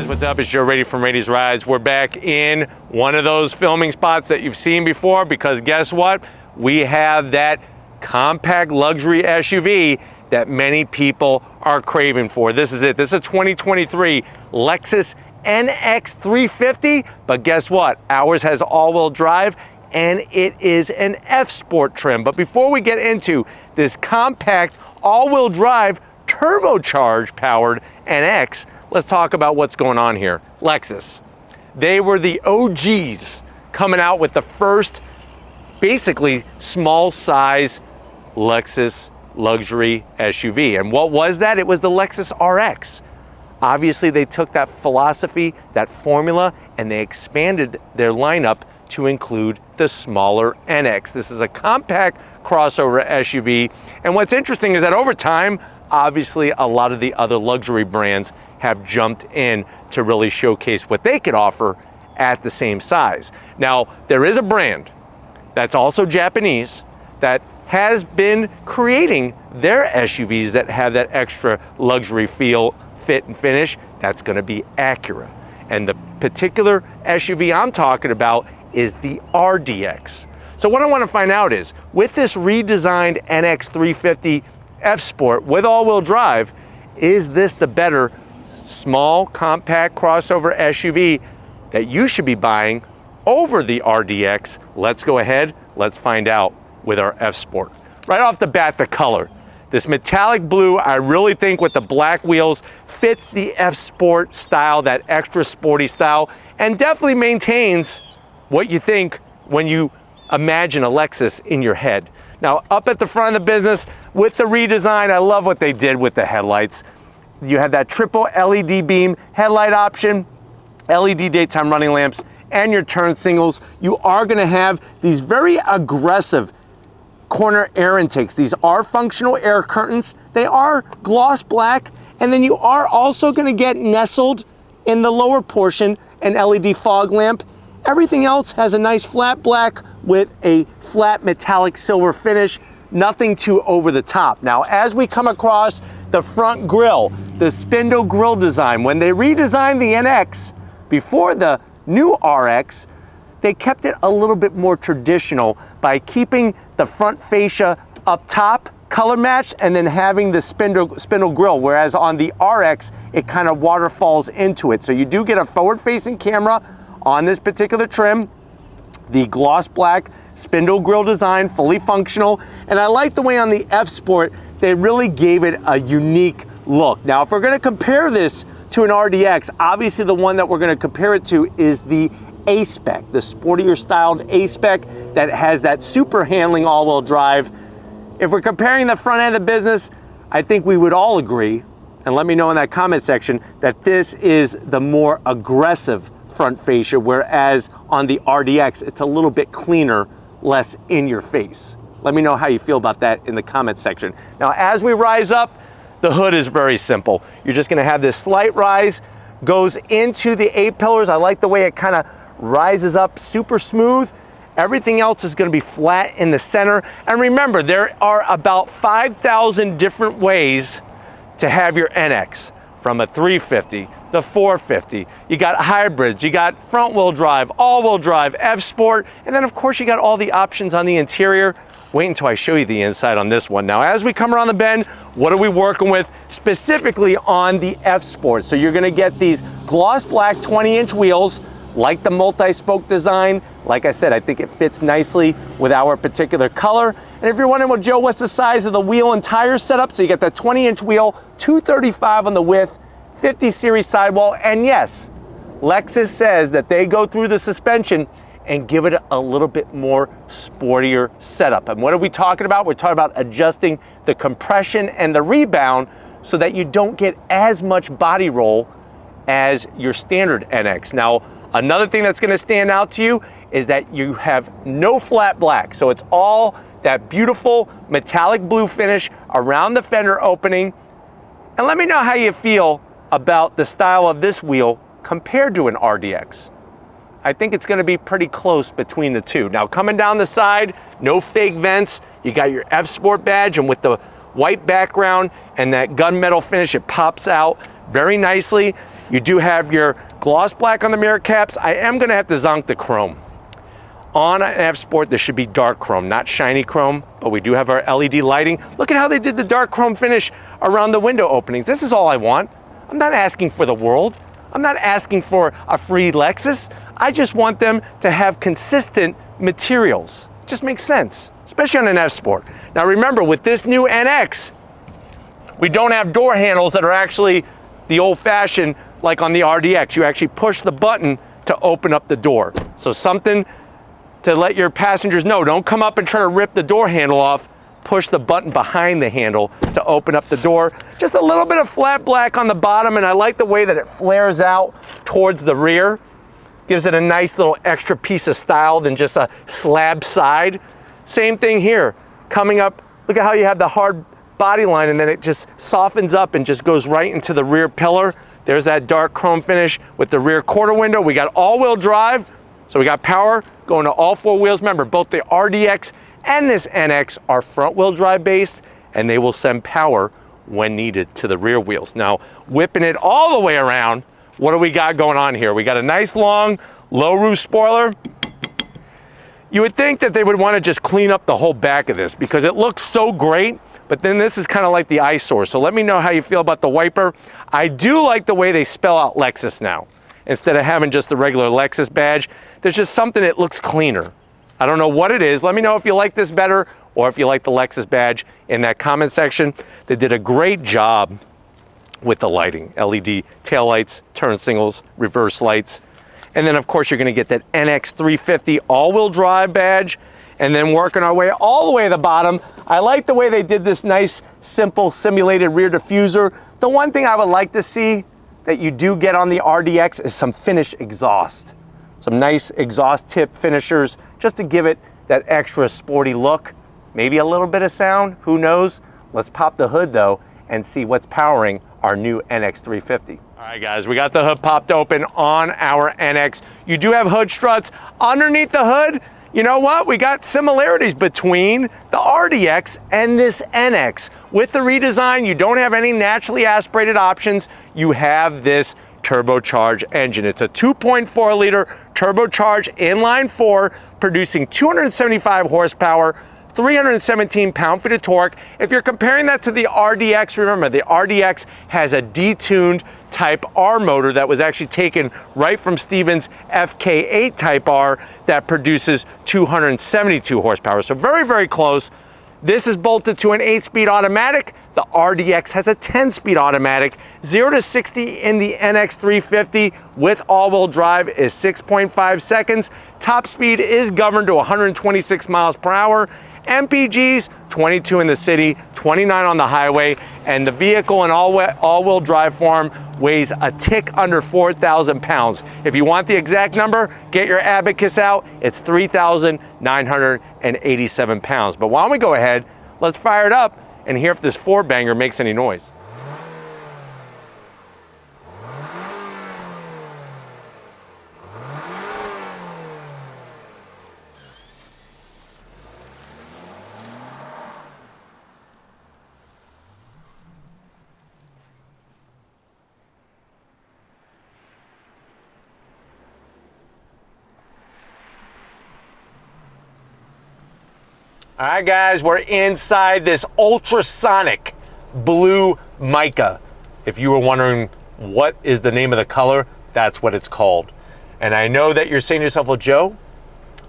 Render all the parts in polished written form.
what's up? It's Joe Rady from Rady's Rides. We're back in one of those filming spots that you've seen before, because guess what? We have that compact luxury SUV that many people are craving for. This is it. This is a 2023 Lexus NX 350, but guess what? Ours has all-wheel drive and it is an F-Sport trim. But before we get into this compact all-wheel drive turbocharged powered NX, let's talk about what's going on here. Lexus, they were the OGs coming out with the first basically small size Lexus luxury SUV. And what was that? It was the Lexus RX. Obviously they took that philosophy, that formula, and they expanded their lineup to include the smaller NX. This is a compact crossover SUV. And what's interesting is that over time, obviously a lot of the other luxury brands have jumped in to really showcase what they could offer at the same size. Now, there is a brand that's also Japanese that has been creating their SUVs that have that extra luxury feel, fit, and finish. That's gonna be Acura. And the particular SUV I'm talking about is the RDX. So what I wanna find out is, with this redesigned NX 350 F-Sport with all-wheel drive, is this the better small, compact crossover SUV that you should be buying over the RDX? Let's go ahead, let's find out with our F-Sport. Right off the bat, the color. This metallic blue, I really think with the black wheels, fits the F-Sport style, that extra sporty style, and definitely maintains what you think when you imagine a Lexus in your head. Now, up at the front of the business, with the redesign, I love what they did with the headlights. You have that triple LED beam headlight option, LED daytime running lamps, and your turn signals. You are gonna have these very aggressive corner air intakes. These are functional air curtains. They are gloss black, and then you are also gonna get nestled in the lower portion an LED fog lamp. Everything else has a nice flat black with a flat metallic silver finish, nothing too over the top. Now, as we come across the front grille, the spindle grille design, when they redesigned the NX before the new RX, they kept it a little bit more traditional by keeping the front fascia up top, color matched, and then having the spindle grille, whereas on the RX, it kind of waterfalls into it. So you do get a forward-facing camera on this particular trim, the gloss black spindle grille design, fully functional. And I like the way on the F-Sport, they really gave it a unique look. Now, if we're gonna compare this to an RDX, obviously the one that we're gonna compare it to is the A-Spec, the sportier styled A-Spec that has that super handling all-wheel drive. If we're comparing the front end of the business, I think we would all agree, and let me know in that comment section, that this is the more aggressive front fascia, whereas on the RDX, it's a little bit cleaner, less in your face. Let me know how you feel about that in the comment section. Now, as we rise up, the hood is very simple. You're just gonna have this slight rise, goes into the A-pillars. I like the way it kind of rises up super smooth. Everything else is gonna be flat in the center. And remember, there are about 5,000 different ways to have your NX, from a 350, the 450, you got hybrids, you got front wheel drive, all wheel drive, F-Sport, and then of course you got all the options on the interior. Wait until I show you the inside on this one. Now, as we come around the bend, what are we working with specifically on the F-Sport? So you're gonna get these gloss black 20-inch wheels, like the multi-spoke design. Like I said, I think it fits nicely with our particular color. And if you're wondering, well, Joe, what's the size of the wheel and tire setup? So you get that 20-inch wheel, 235 on the width, 50 series sidewall, and yes, Lexus says that they go through the suspension and give it a little bit more sportier setup. And what are we talking about? We're talking about adjusting the compression and the rebound so that you don't get as much body roll as your standard NX. Now, another thing that's gonna stand out to you is that you have no flat black. So it's all that beautiful metallic blue finish around the fender opening. And let me know how you feel about the style of this wheel compared to an RDX. I think it's gonna be pretty close between the two. Now, coming down the side, no fake vents. You got your F-Sport badge, and with the white background and that gunmetal finish, it pops out very nicely. You do have your gloss black on the mirror caps. I am gonna have to zonk the chrome. On an F Sport, there should be dark chrome, not shiny chrome, but we do have our LED lighting. Look at how they did the dark chrome finish around the window openings. This is all I want. I'm not asking for the world. I'm not asking for a free Lexus. I just want them to have consistent materials. It just makes sense, especially on an F Sport. Now remember, with this new NX, we don't have door handles that are actually the old-fashioned, like on the RDX. You actually push the button to open up the door. So something to let your passengers know, don't come up and try to rip the door handle off, push the button behind the handle to open up the door. Just a little bit of flat black on the bottom, and I like the way that it flares out towards the rear. Gives it a nice little extra piece of style than just a slab side. Same thing here, coming up, look at how you have the hard body line and then it just softens up and just goes right into the rear pillar. There's that dark chrome finish with the rear quarter window. We got all-wheel drive, so we got power going to all four wheels. Remember, both the RDX and this NX are front-wheel drive based, and they will send power when needed to the rear wheels. Now, whipping it all the way around, what do we got going on here? We got a nice long low roof spoiler. You would think that they would want to just clean up the whole back of this because it looks so great, but then this is kind of like the eyesore. So let me know how you feel about the wiper. I do like the way they spell out Lexus now. Instead of having just the regular Lexus badge, there's just something that looks cleaner. I don't know what it is. Let me know if you like this better or if you like the Lexus badge in that comment section. They did a great job with the lighting, LED taillights, turn signals, reverse lights. And then of course you're gonna get that NX 350 all-wheel drive badge, and then working our way all the way to the bottom. I like the way they did this nice, simple, simulated rear diffuser. The one thing I would like to see that you do get on the RDX is some finished exhaust. Some nice exhaust tip finishers, just to give it that extra sporty look. Maybe a little bit of sound, who knows? Let's pop the hood though and see what's powering our new NX 350. All right guys, we got the hood popped open on our NX. You do have hood struts. Underneath the hood, you know what? We got similarities between the RDX and this NX. With the redesign, you don't have any naturally aspirated options. You have this turbocharged engine. It's a 2.4 liter turbocharged inline four, producing 275 horsepower, 317 pound-feet of torque. If you're comparing that to the RDX, remember the RDX has a detuned Type R motor that was actually taken right from Stevens FK8 Type R that produces 272 horsepower. So very, very close. This is bolted to an 8-speed automatic. The RDX has a 10-speed automatic. 0 to 60 in the NX 350 with all-wheel drive is 6.5 seconds. Top speed is governed to 126 miles per hour. MPGs, 22 in the city, 29 on the highway, and the vehicle in all-wheel drive form weighs a tick under 4,000 pounds. If you want the exact number, get your abacus out. It's 3,987 pounds. But why don't we go ahead, let's fire it up and hear if this four-banger makes any noise. All right, guys, we're inside this ultrasonic blue mica. If you were wondering what is the name of the color, that's what it's called. And I know that you're saying to yourself, well, Joe,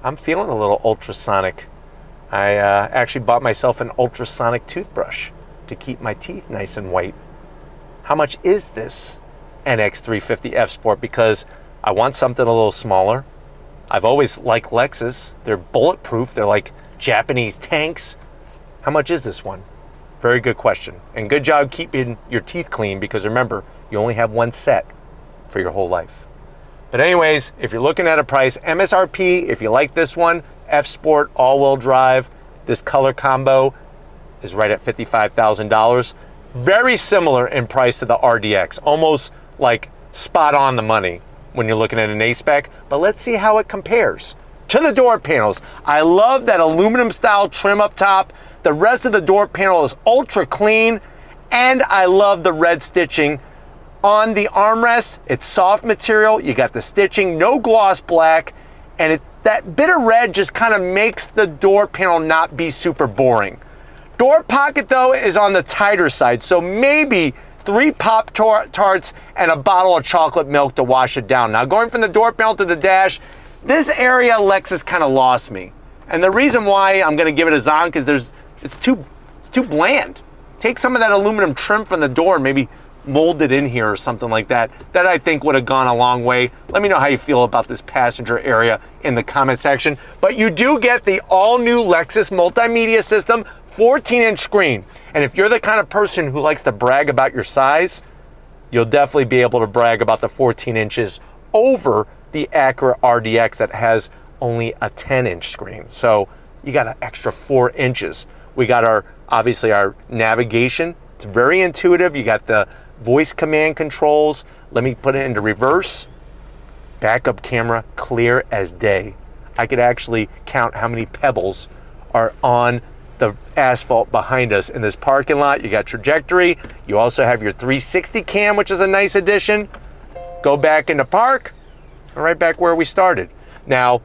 I'm feeling a little ultrasonic. I actually bought myself an ultrasonic toothbrush to keep my teeth nice and white. How much is this NX 350 F Sport? Because I want something a little smaller. I've always liked Lexus. They're bulletproof. They're like Japanese tanks. How much is this one? Very good question. And good job keeping your teeth clean, because remember, you only have one set for your whole life. But anyways, if you're looking at a price, MSRP, if you like this one, F Sport, all-wheel drive, this color combo is right at $55,000. Very similar in price to the RDX, almost like spot on the money when you're looking at an A-spec. But let's see how it compares to the door panels. I love that aluminum style trim up top. The rest of the door panel is ultra clean, and I love the red stitching on the armrest. It's soft material. You got the stitching, no gloss black, and that bit of red just kind of makes the door panel not be super boring. Door pocket though is on the tighter side, so maybe 3 Pop-Tarts and a bottle of chocolate milk to wash it down. Now going from the door panel to the dash, this area Lexus kind of lost me. And the reason why I'm gonna give it a Zon, because it's too bland. Take some of that aluminum trim from the door and maybe mold it in here or something like that. That I think would have gone a long way. Let me know how you feel about this passenger area in the comment section. But you do get the all new Lexus multimedia system, 14-inch screen. And if you're the kind of person who likes to brag about your size, you'll definitely be able to brag about the 14 inches over the Acura RDX that has only a 10-inch screen. So you got an extra 4 inches. We got obviously our navigation. It's very intuitive. You got the voice command controls. Let me put it into reverse. Backup camera, clear as day. I could actually count how many pebbles are on the asphalt behind us in this parking lot. You got trajectory. You also have your 360 cam, which is a nice addition. Go back into park, right back where we started. Now,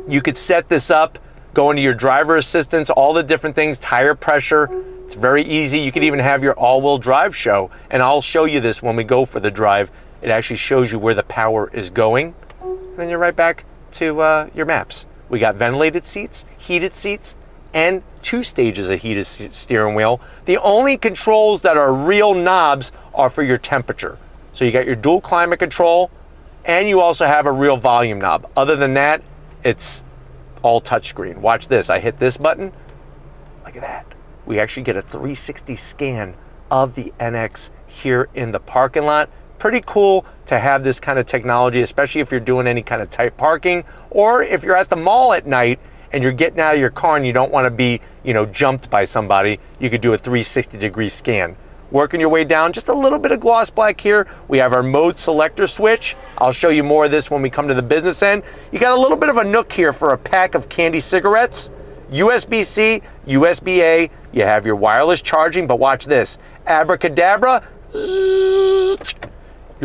you could set this up, go into your driver assistance, all the different things, tire pressure. It's very easy. You could even have your all-wheel drive show, and I'll show you this when we go for the drive. It actually shows you where the power is going. And then you're right back to your maps. We got ventilated seats, heated seats, and 2 stages of heated steering wheel. The only controls that are real knobs are for your temperature. So you got your dual climate control, and you also have a real volume knob. Other than that, it's all touchscreen. Watch this. I hit this button. Look at that. We actually get a 360 scan of the NX here in the parking lot. Pretty cool to have this kind of technology, especially if you're doing any kind of tight parking, or if you're at the mall at night and you're getting out of your car and you don't want to be, jumped by somebody. You could do a 360-degree scan. Working your way down, just a little bit of gloss black here. We have our mode selector switch. I'll show you more of this when we come to the business end. You got a little bit of a nook here for a pack of candy cigarettes. USB-C, USB-A. You have your wireless charging, but watch this. Abracadabra. You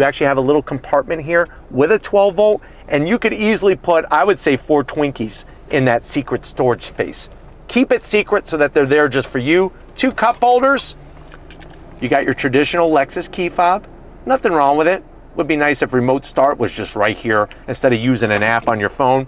actually have a little compartment here with a 12 volt, and you could easily put, I would say, 4 Twinkies in that secret storage space. Keep it secret so that they're there just for you. 2 cup holders. You got your traditional Lexus key fob. Nothing wrong with it. Would be nice if remote start was just right here instead of using an app on your phone.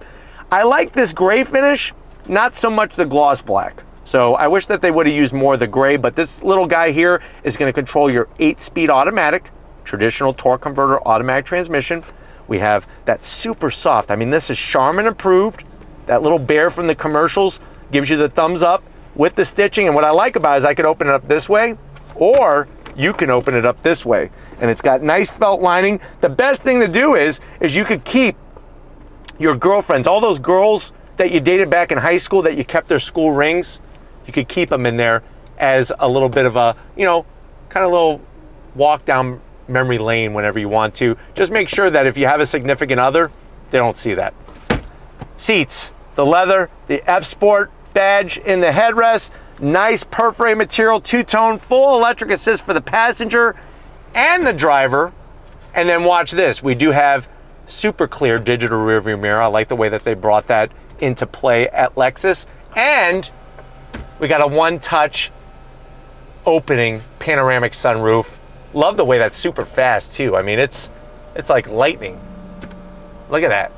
I like this gray finish, not so much the gloss black. So I wish that they would have used more of the gray, but this little guy here is going to control your 8-speed automatic, traditional torque converter automatic transmission. We have that super soft, this is Charmin approved. That little bear from the commercials gives you the thumbs up with the stitching. And what I like about it is I could open it up this way, or you can open it up this way. And it's got nice felt lining. The best thing to do is you could keep your girlfriends, all those girls that you dated back in high school that you kept their school rings, you could keep them in there as a little bit of a, kind of little walk down memory lane whenever you want to. Just make sure that if you have a significant other, they don't see that. Seats, the leather, the F-Sport badge in the headrest, nice perforated material, 2-tone, full electric assist for the passenger and the driver. And then watch this, we do have super clear digital rearview mirror. I like the way that they brought that into play at Lexus. And we got a one-touch opening panoramic sunroof. Love the way that's super fast too. It's like lightning. Look at that.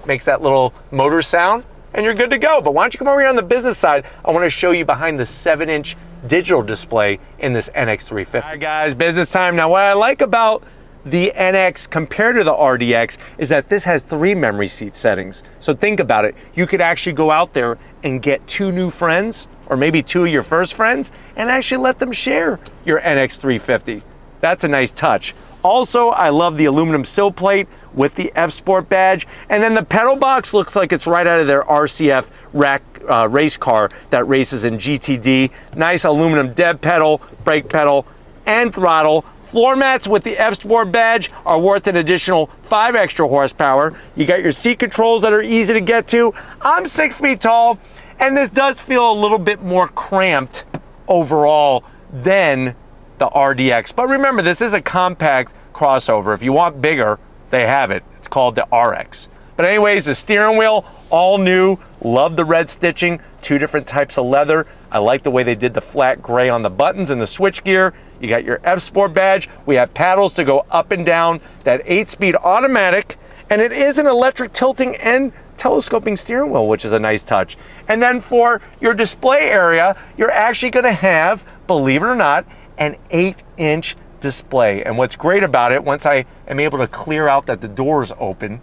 Makes that little motor sound and you're good to go. But why don't you come over here on the business side? I want to show you behind the 7-inch digital display in this NX 350. All right guys, business time. Now what I like about the NX compared to the RDX is that this has 3 memory seat settings. So think about it. You could actually go out there and get 2 new friends, or maybe 2 of your first friends, and actually let them share your NX 350. That's a nice touch. Also, I love the aluminum sill plate with the F-Sport badge. And then the pedal box looks like it's right out of their RCF rack race car that races in GTD. Nice aluminum dead pedal, brake pedal, and throttle. Floor mats with the F-Sport badge are worth an additional 5 extra horsepower. You got your seat controls that are easy to get to. I'm 6 feet tall, and this does feel a little bit more cramped overall than the RDX. But remember, this is a compact crossover. If you want bigger, they have it. It's called the RX. But anyways, the steering wheel, all new. Love the red stitching, 2 different types of leather. I like the way they did the flat gray on the buttons and the switch gear. You got your F Sport badge. We have paddles to go up and down, that 8-speed automatic, and it is an electric tilting and telescoping steering wheel, which is a nice touch. And then for your display area, you're actually gonna have, believe it or not, an 8-inch display. And what's great about it, once I am able to clear out that the door is open,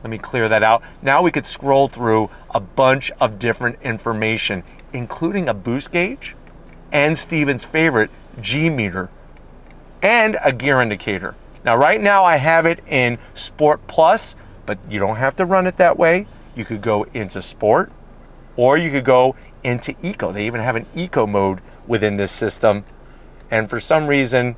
let me clear that out. Now we could scroll through a bunch of different information, including a boost gauge and Steven's favorite, G meter, and a gear indicator. Now right now I have it in Sport Plus, but you don't have to run it that way. You could go into Sport, or you could go into Eco. They even have an Eco mode within this system. And for some reason,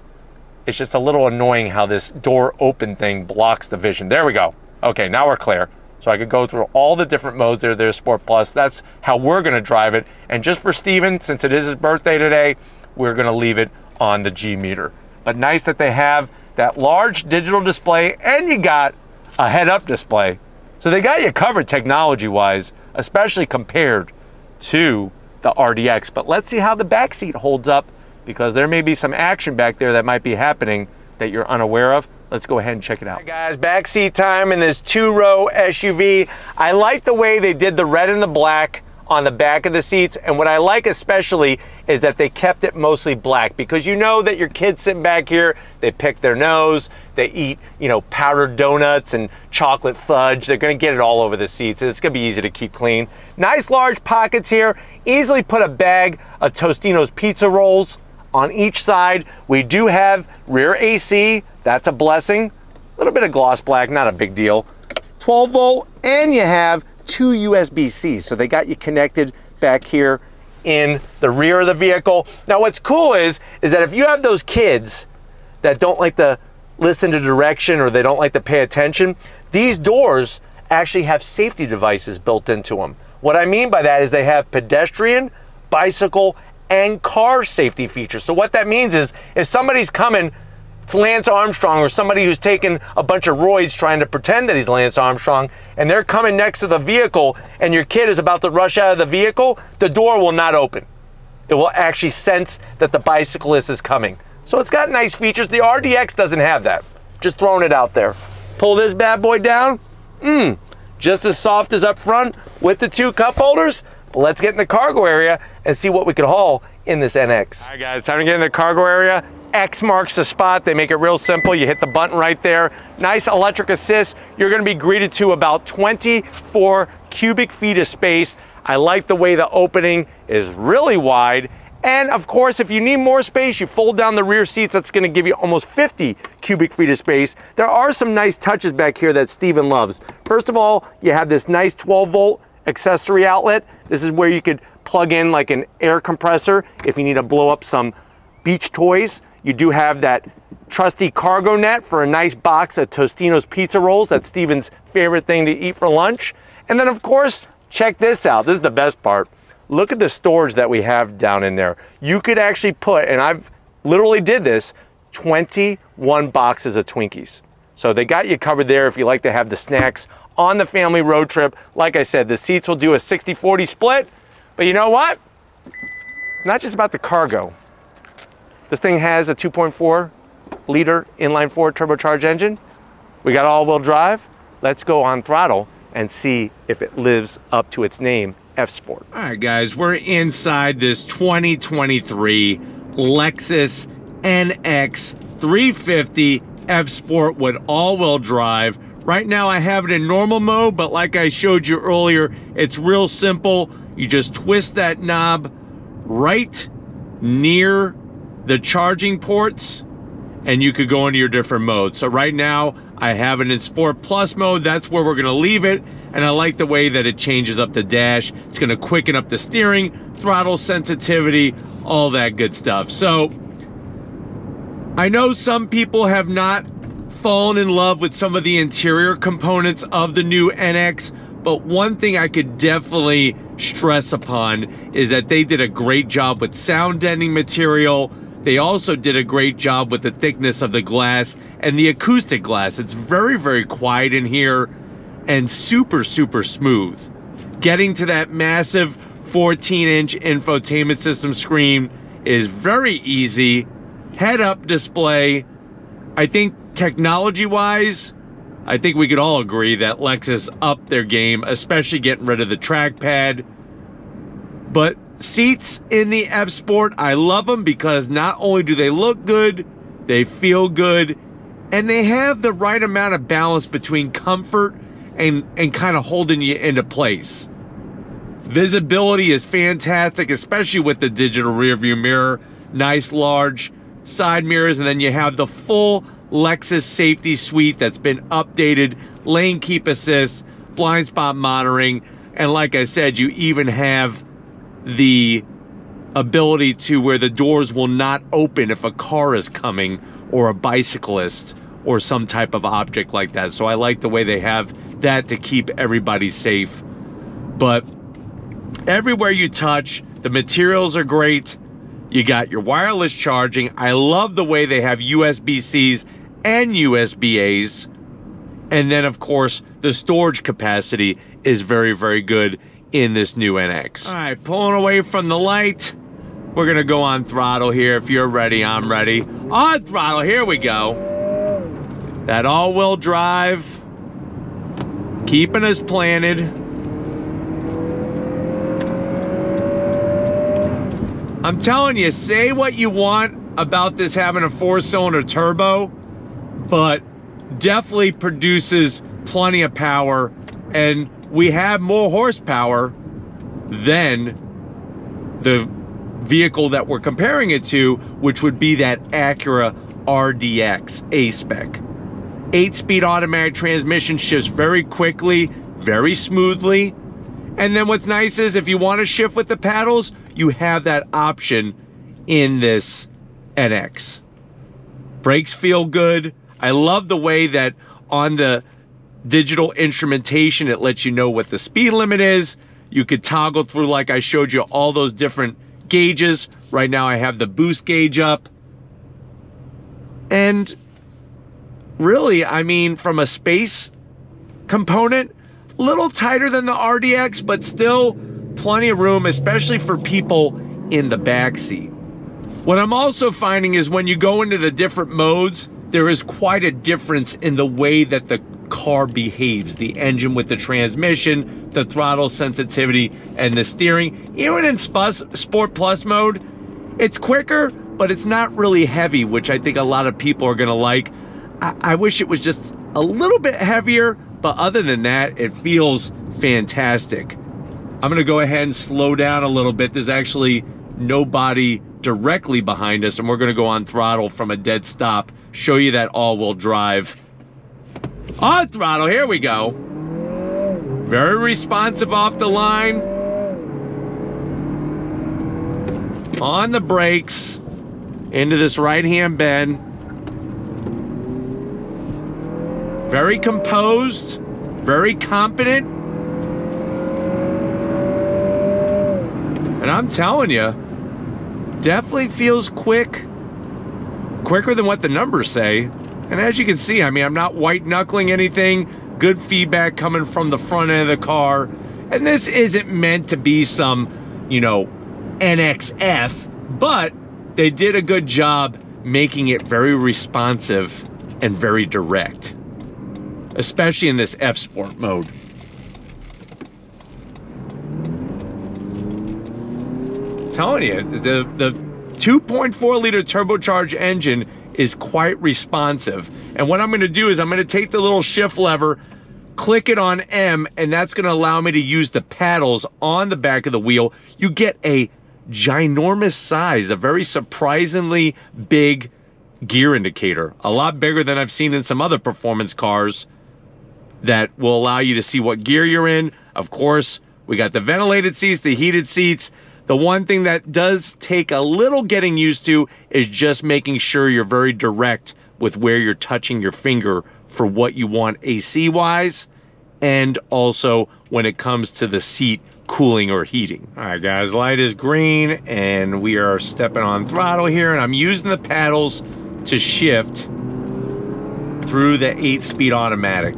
it's just a little annoying how this door open thing blocks the vision. There we go. Okay, now we're clear. So I could go through all the different modes there. There's Sport Plus. That's how we're gonna drive it. And just for Steven, since it is his birthday today, we're gonna leave it on the G meter. But nice that they have that large digital display, and you got a head-up display. So they got you covered technology-wise, especially compared to the RDX. But let's see how the back seat holds up, because there may be some action back there that might be happening that you're unaware of. Let's go ahead and check it out. All right, guys, backseat time in this 2-row SUV. I like the way they did the red and the black on the back of the seats, and what I like especially is that they kept it mostly black, because you know that your kids sitting back here, they pick their nose, they eat, you know, powdered donuts and chocolate fudge. They're gonna get it all over the seats, and it's gonna be easy to keep clean. Nice large pockets here. Easily put a bag of Tostino's pizza rolls on each side. We do have rear AC. That's a blessing. A little bit of gloss black, not a big deal. 12 volt, and you have 2 USB-Cs. So they got you connected back here in the rear of the vehicle. Now what's cool is that if you have those kids that don't like to listen to direction, or they don't like to pay attention, these doors actually have safety devices built into them. What I mean by that is they have pedestrian, bicycle, and car safety features. So what that means is if somebody's coming, it's Lance Armstrong, or somebody who's taken a bunch of roids trying to pretend that he's Lance Armstrong, and they're coming next to the vehicle, and your kid is about to rush out of the vehicle, the door will not open. It will actually sense that the bicyclist is coming. So it's got nice features. The RDX doesn't have that. Just throwing it out there. Pull this bad boy down. Just as soft as up front with the 2 cup holders. Let's get in the cargo area and see what we can haul in this NX. All right, guys, time to get in the cargo area. X marks the spot. They make it real simple. You hit the button right there. Nice electric assist. You're gonna be greeted to about 24 cubic feet of space. I like the way the opening is really wide. And of course, if you need more space, you fold down the rear seats. That's gonna give you almost 50 cubic feet of space. There are some nice touches back here that Steven loves. First of all, you have this nice 12 volt accessory outlet. This is where you could plug in like an air compressor if you need to blow up some beach toys. You do have that trusty cargo net for a nice box of Tostino's pizza rolls. That's Steven's favorite thing to eat for lunch. And then of course, check this out. This is the best part. Look at the storage that we have down in there. You could actually put, and I've literally did this, 21 boxes of Twinkies. So they got you covered there if you like to have the snacks on the family road trip. Like I said, the seats will do a 60-40 split, but you know what? It's not just about the cargo. This thing has a 2.4 liter inline-4 turbocharged engine. We got all-wheel drive. Let's go on throttle and see if it lives up to its name, F-Sport. All right, guys, we're inside this 2023 Lexus NX 350 F-Sport with all-wheel drive. Right now I have it in normal mode, but like I showed you earlier, it's real simple. You just twist that knob right near the charging ports, and you could go into your different modes. So right now I have it in Sport Plus mode. That's where we're gonna leave it. And I like the way that it changes up the dash. It's gonna quicken up the steering, throttle sensitivity, all that good stuff. So I know some people have not fallen in love with some of the interior components of the new NX, but one thing I could definitely stress upon is that they did a great job with sound deadening material. They also did a great job with the thickness of the glass and the acoustic glass. It's very, very quiet in here and super, super smooth. Getting to that massive 14-inch infotainment system screen is very easy. Head-up display. I think technology-wise, I think we could all agree that Lexus upped their game, especially getting rid of the trackpad. But seats in the F Sport, I love them because not only do they look good, they feel good, and they have the right amount of balance between comfort and kind of holding you into place. Visibility is fantastic, especially with the digital rear view mirror. Nice large side mirrors, and then you have the full Lexus safety suite that's been updated, lane keep assist, blind spot monitoring, and like I said, you even have the ability to where the doors will not open if a car is coming or a bicyclist or some type of object like that. So I like the way they have that to keep everybody safe. But everywhere you touch, the materials are great. You got your wireless charging. I love the way they have USB-Cs and USB-As. And then, of course, the storage capacity is very, very good in this new NX. All right, pulling away from the light. We're gonna go on throttle here. If you're ready, I'm ready. On throttle, here we go. That all-wheel drive, keeping us planted. I'm telling you, say what you want about this having a 4-cylinder turbo, but definitely produces plenty of power, and we have more horsepower than the vehicle that we're comparing it to, which would be that Acura RDX A-Spec. 8-speed automatic transmission, shifts very quickly, very smoothly. And then what's nice is if you want to shift with the paddles, you have that option in this NX. Brakes feel good. I love the way that on the digital instrumentation, it lets you know what the speed limit is. You could toggle through, like I showed you, all those different gauges. Right now I have the boost gauge up. And really, I mean, from a space component, a little tighter than the RDX, but still plenty of room, especially for people in the back seat. What I'm also finding is when you go into the different modes, there is quite a difference in the way that the car behaves. The engine with the transmission, the throttle sensitivity, and the steering. Even in Sport Plus mode, it's quicker, but it's not really heavy, which I think a lot of people are gonna like. I wish it was just a little bit heavier, but other than that, it feels fantastic. I'm gonna go ahead and slow down a little bit. There's actually nobody directly behind us, and we're gonna go on throttle from a dead stop, show you that all-wheel drive. On throttle, here we go. Very responsive off the line. On the brakes, into this right-hand bend. Very composed, very competent. And I'm telling you, definitely feels quick. Quicker than what the numbers say. And as you can see, I mean, I'm not white knuckling anything. Good feedback coming from the front end of the car. And this isn't meant to be some, you know, NXF, but they did a good job making it very responsive and very direct, especially in this F Sport mode. Telling you, the 2.4 liter turbocharged engine is quite responsive. And what I'm gonna do is I'm gonna take the little shift lever, click it on M, and that's gonna allow me to use the paddles on the back of the wheel. You get a ginormous size, a very surprisingly big gear indicator. A lot bigger than I've seen in some other performance cars that will allow you to see what gear you're in. Of course, we got the ventilated seats, the heated seats. The one thing that does take a little getting used to is just making sure you're very direct with where you're touching your finger for what you want AC-wise, and also when it comes to the seat cooling or heating. All right, guys, light is green, and we are stepping on throttle here, and I'm using the paddles to shift through the 8-speed automatic.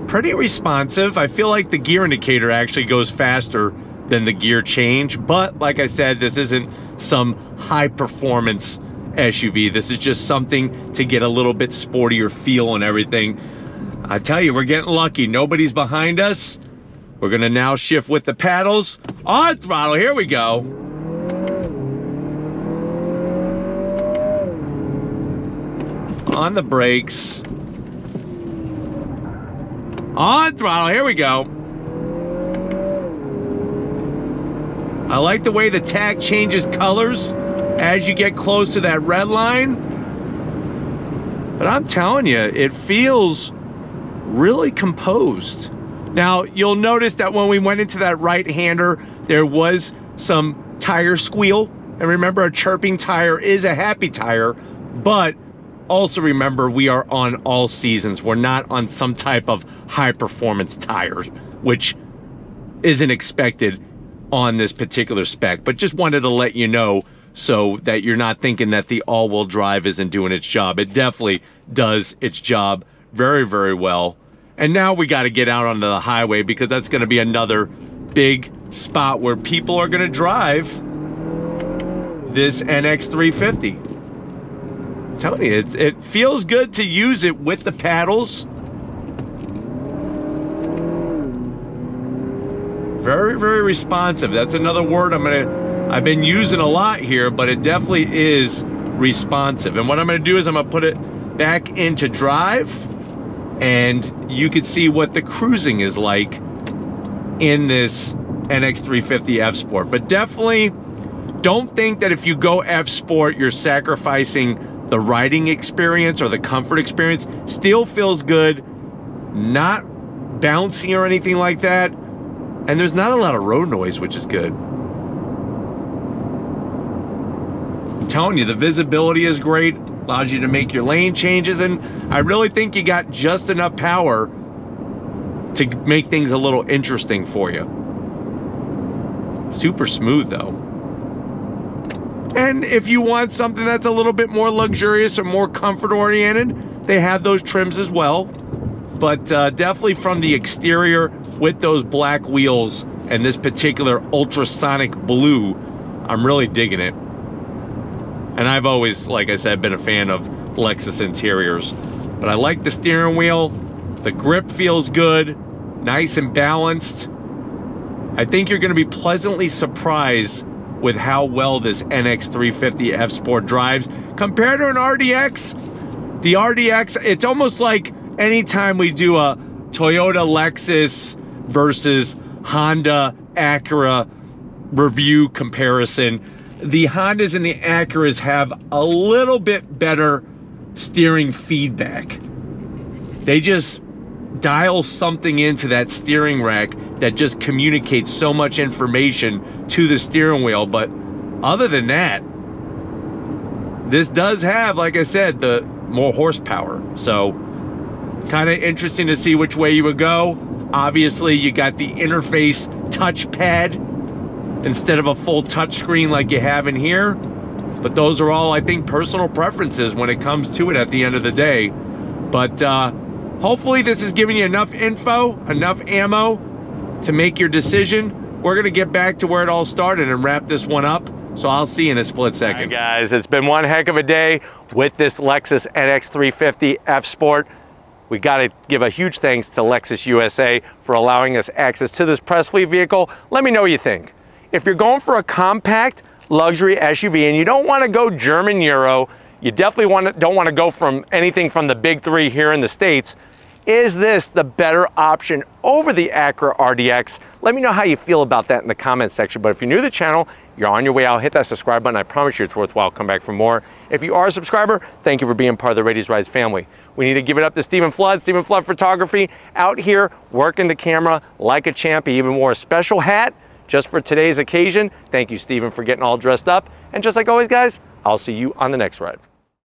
Pretty responsive. I feel like the gear indicator actually goes faster than the gear change, but like I said, this isn't some high performance SUV. This is just something to get a little bit sportier feel and everything. I tell you, we're getting lucky. Nobody's behind us. We're gonna now shift with the paddles. On throttle, here we go. On the brakes. On throttle, here we go. I like the way the tach changes colors as you get close to that red line. But I'm telling you, it feels really composed. Now, you'll notice that when we went into that right-hander, there was some tire squeal. And remember, a chirping tire is a happy tire, but also remember, we are on all seasons. We're not on some type of high-performance tires, which isn't expected on this particular spec. But just wanted to let you know so that you're not thinking that the all-wheel drive isn't doing its job. It definitely does its job very, very well. And now we got to get out onto the highway, because that's going to be another big spot where people are going to drive this NX 350. I'm telling you, it feels good to use it with the paddles. Very, very responsive. That's another word I've been using a lot here, but it definitely is responsive. And what I'm going to do is I'm going to put it back into drive, and you can see what the cruising is like in this NX 350 F Sport. But definitely don't think that if you go F Sport, you're sacrificing the riding experience or the comfort experience. Still feels good, not bouncy or anything like that. And there's not a lot of road noise, which is good. I'm telling you, the visibility is great. Allows you to make your lane changes, and I really think you got just enough power to make things a little interesting for you. Super smooth though. And if you want something that's a little bit more luxurious or more comfort oriented, they have those trims as well. But definitely from the exterior with those black wheels and this particular ultrasonic blue, I'm really digging it. And I've always, like I said, been a fan of Lexus interiors. But I like the steering wheel. The grip feels good, nice and balanced. I think you're going to be pleasantly surprised with how well this NX 350 F Sport drives. Compared to an RDX, the RDX, it's almost like anytime we do a Toyota Lexus versus Honda Acura review comparison, the Hondas and the Acuras have a little bit better steering feedback. They just dial something into that steering rack that just communicates so much information to the steering wheel. But other than that, this does have, like I said, the more horsepower. So kind of interesting to see which way you would go. Obviously, you got the interface touchpad instead of a full touchscreen like you have in here. But those are all, I think, personal preferences when it comes to it at the end of the day. But hopefully this is giving you enough info, enough ammo to make your decision. We're going to get back to where it all started and wrap this one up. So I'll see you in a split second. All right, guys, it's been one heck of a day with this Lexus NX 350 F Sport. We got to give a huge thanks to Lexus USA for allowing us access to this press fleet vehicle. Let me know what you think. If you're going for a compact luxury SUV and you don't want to go German Euro, you definitely don't want to go from anything from the big three here in the States, is this the better option over the Acura RDX? Let me know how you feel about that in the comments section. But if you're new to the channel, you're on your way out, hit that subscribe button. I promise you it's worthwhile. Come back for more. If you are a subscriber, thank you for being part of the Ladies Rides family. We need to give it up to Stephen Flood Photography, out here working the camera like a champ. He even wore a special hat just for today's occasion. Thank you, Stephen, for getting all dressed up. And just like always, guys, I'll see you on the next ride.